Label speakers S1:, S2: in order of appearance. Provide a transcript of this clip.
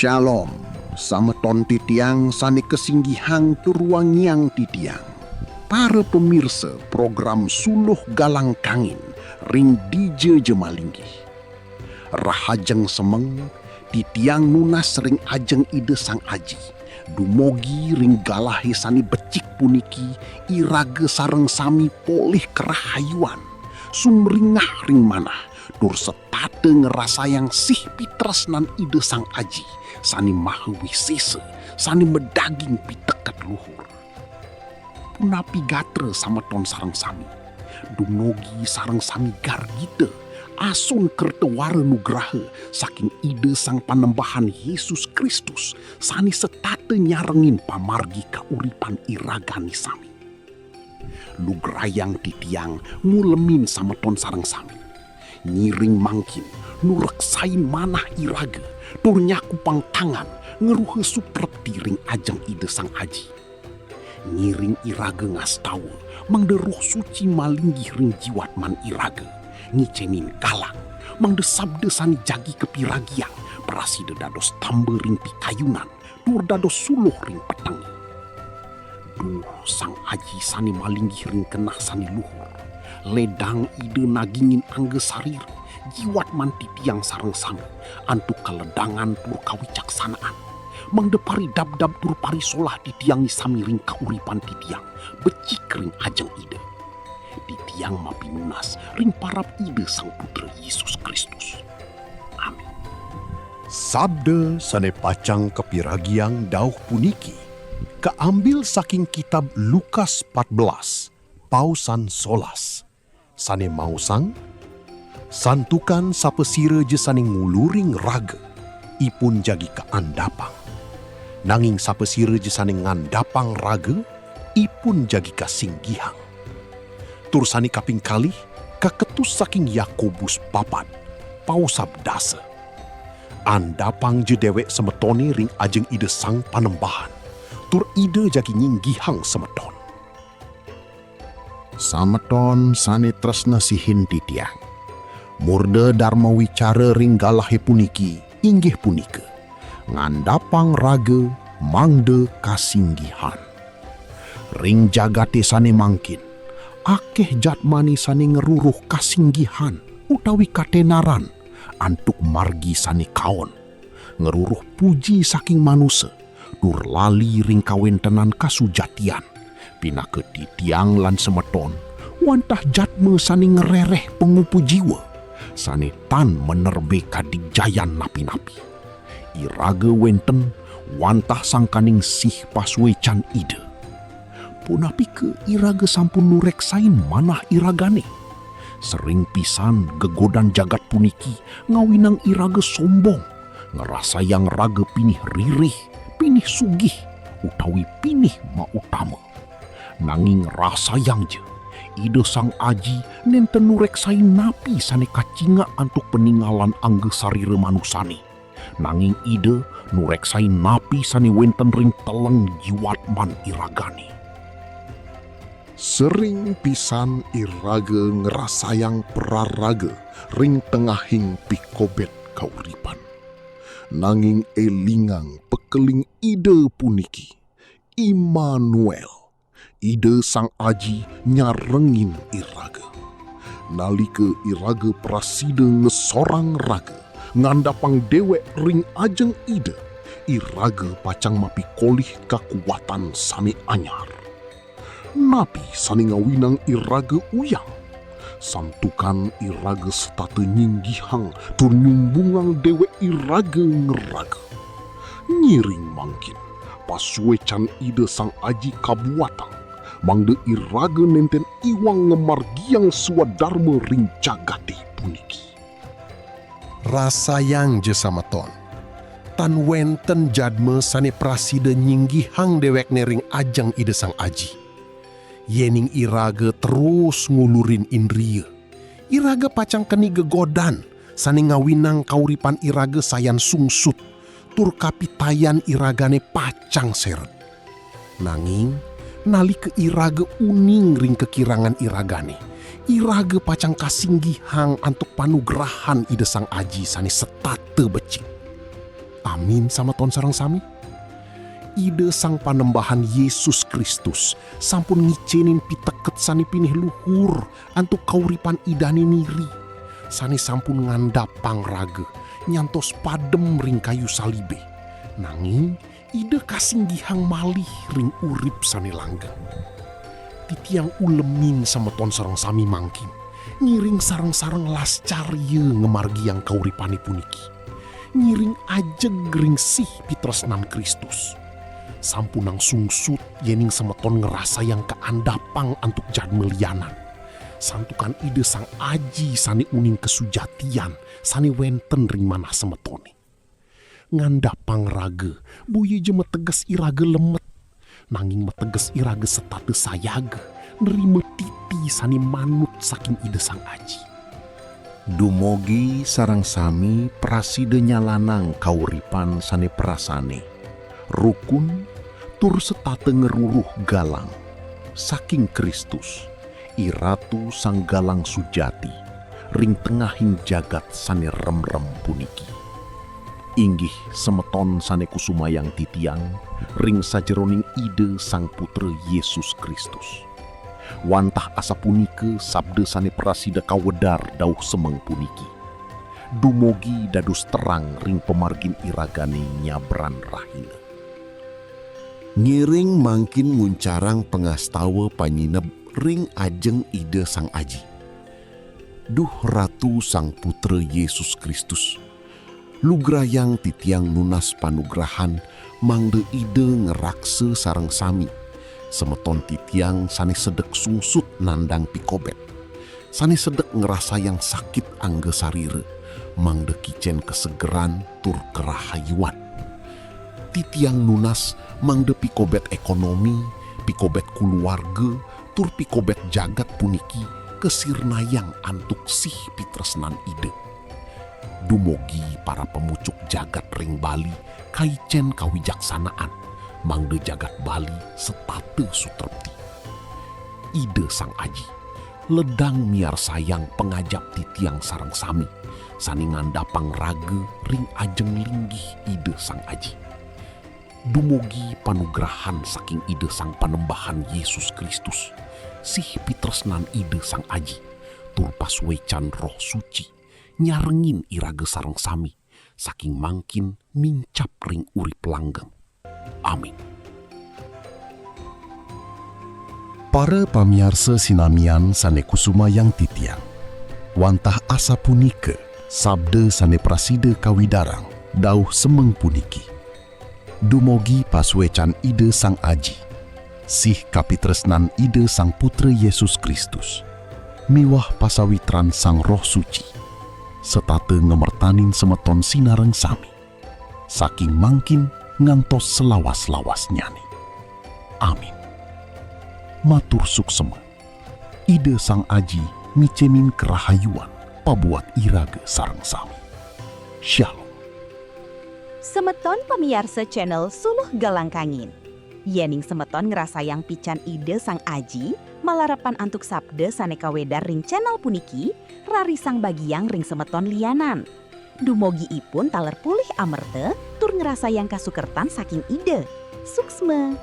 S1: Shalom, sameton titiang sani kesinggihang turuangiang titiang. Para pemirsa program Suluh Galang Kangin ring DJ Jemalinggi. Rahajeng semeng titiang nunas ring ajeng ide sang aji. Dumogi ring galahe sani becik puniki irage sareng sami polih kerahayuan. Sumringah ring manah tur setate ngerasa yang sih pitresnan ide sang aji. Sani mahawi sese, sani medaging pitekat luhur. Punapi gatre sama ton sarang sami. Dumogi sarang sami gargite. Asun kertewara nugraha saking ide sang panembahan Yesus Kristus. Sani setate nyarengin pamargi kauripan iragani sami. Lugrayang titiang ngulemin sama ton sarang sami. Nyiring mangkin nureksain manah iraga. Turnyaku pang tangan ngeruhe suprepti ring ajeng ide sang aji. Nyiring iraga ngastawa mangderuh suci malinggi ring jiwat man iraga. Ngicenin kalang mangde sabde sani jagi kepiragiang. Praside dados tambe ring pikayunan tur dados suluh ring petengi. Duh sang aji sani malinggi ring kenah sani luhur. Ledang ide nagingin angge sarir. Jiwat manti tiang sarang sami antuk keledangan tur kawicaksanaan mangdepari dab-dab tur pari solah di tiangi sami ring kauripan di tiang becik ring ajeng ide di tiang mapinunas ring parap ide sang putra Yesus Kristus. Amin.
S2: Sabda sane pacang kepiragiang dauh puniki keambil saking kitab Lukas 14 pausan 11 sane mausang santukan sapesira je saning nguluring raga, ipun jagi kaandapang. Nanging sapesira je saning ngandapang raga, ipun jagi kasinggihang. Tur sani kaping kalih, kaketus saking Yakobus papat, pausab dasa. Andapang je dewek semetone ring ajeng ide sang panembahan, tur ide jagi nyinggihang semeton.
S1: Sameton sani tresna sihin titiang. Murde dharma wicara ring galahe puniki inggih punika ngandapang raga mangde kasinggihan. Ring jagate sane mangkin akeh jatmani sane ngeruruh kasinggihan utawi katenaran antuk margi sane kaon ngeruruh puji saking manusia tur lali ring kawentenan kasujatian pinake titiang lan semeton wantah jatme sane ngerereh pengupu jiwa sane tan menerbe kadigjayan napi-napi. Iraga wenten wantah sangkaning sih paswecan ide. Punapi ke iraga sampun nureksain manah iragane. Sering pisan gegodan jagat puniki ngawinang iraga sombong. Ngerasa yang raga pinih ririh, pinih sugih, utawi pinih mautama. Nanging rasa yang je. Ide sang aji nenten nureksain napi sane kacinga antuk peninggalan angge sarire manusani. Nanging ide nureksain napi sane wenten ring teleng jiwat man iragani.
S2: Sering pisan iraga ngerasayang praraga ring tengahing pikobet kauripan. Nanging elingang pekeling ide puniki. Immanuel. Ide sang aji nyarengin iraga. Nalike iraga praside ngesorang raga, ngandapang dewek ring ajeng ide, iraga pacang mapikolih kakuatan sami anyar. Napi sani ngawinang iraga uyang, santukan iraga setate nyinggihang tur nyumbungang dewek iraga ngeraga. Nyiring mangkin, pasuecan ide sang aji kabuatang, mangde iraga nenten iwang ngemargiang swadharma ring jagate puniki.
S3: Rasayang je samaton. Tan wenten jadme sane praside nyinggihang dewek nering ajang ide sang aji. Yening iraga terus ngulurin indriya. Iraga pacang keni gegodan sane ngawinang kauripan iraga sayan sungsut. Tur kapitayan iragane pacang seret. Nanging nali ke iraga uning ring kekirangan iragane. Iraga pacang kasinggihang antuk panugrahan ide sang aji sane setate becik. Amin sama ton sareng sami. Ide sang panembahan Yesus Kristus sampun ngicenin piteket sani pinih luhur antuk kauripan idane niri. Sani sampun ngandapang rage nyantos padem ring kayu salibe. Nanging ide kasinggihang malih ring urip sani langgeng. Titiang ulemin sama ton sareng sami mangkin ngiring sareng-sareng lascarye ngemargi yang kauripani puniki. Ngiring ajeg ring sih pitresnan Kristus. Sampunang sungsut yening semeton ngerasa yang keandapang antuk jadme lianan. Santukan ide sang aji sani uning kesujatian sani wenten ring manah semetone. Ngandapang rage buye je meteges irage lemet. Nanging meteges irage setate sayage nerima titi sani manut saking ide sang aji.
S1: Dumogi sarang sami prasidenya lanang kauripan sane prasane. Rukun tur setate ngeruruh galang. Saking Kristus, iratu sang galang sujati, ring tengahing jagat sane rem-rem puniki. Inggih semeton sane kusumayang titiang, ring sajeroning ide sang putra Yesus Kristus. Wantah asa punike sabda sane prasida kawedar dauh semeng puniki. Dumogi dadus terang ring pemargin iragane nyabran rahina. Ngiring mangkin nguncarang pengastawa panyineb ring ajeng ide sang aji. Duh ratu sang putra Yesus Kristus. Lugrayang titiang nunas panugrahan mangde ide ngerakse sareng sami. Semeton titiang sane sedek sungsut nandang pikobet. Sane sedek ngerasa yang sakit angge sarire. Mangde kicen kesegeran tur kerahayuan. Titiang nunas mangde pikobet ekonomi, pikobet keluarga, tur pikobet jagat puniki kesirnayang antuk sih pitresnan ide. Dumogi para pemucuk jagat ring Bali kaicen kawijaksanaan, mangde jagat Bali setate sutrepti. Ide sang aji, ledang miar sayang pengajap titiang sareng sami, sani ngandapang rage ring ajeng linggih ide sang aji. Dumogi panugrahan saking ide sang panembahan Yesus Kristus, sih pitresnan ide sang aji, tur paswecan roh suci, nyarengin irage sareng sami, saking mangkin mincap ring urip langgeng. Amin.
S3: Para pamiarsa sinamian sane kusumayang titiang, wantah asa punike sabda sane prasida kawidarang dauh semeng puniki. Dumogi paswecan ide sang aji, sih kapitresnan ide sang putra Yesus Kristus, miwah pasawitran sang roh suci, setate ngemertanin semeton sinareng sami, saking mangkin ngantos selawas-lawas nyani. Amin. Matur suksema, ide sang aji micenin kerahayuan pabuat irage sareng sami. Shalom.
S4: Semeton pemiarsa channel Suluh Galang Kangin. Yening semeton ngerasa yang pican ide sang aji, malarapan antuk sabda saneka wedar ring channel puniki, rarisang bagiang ring semeton lianan. Dumogi ipun taler pulih amerte, tur ngerasa yang kasukertan saking ide. Suksma.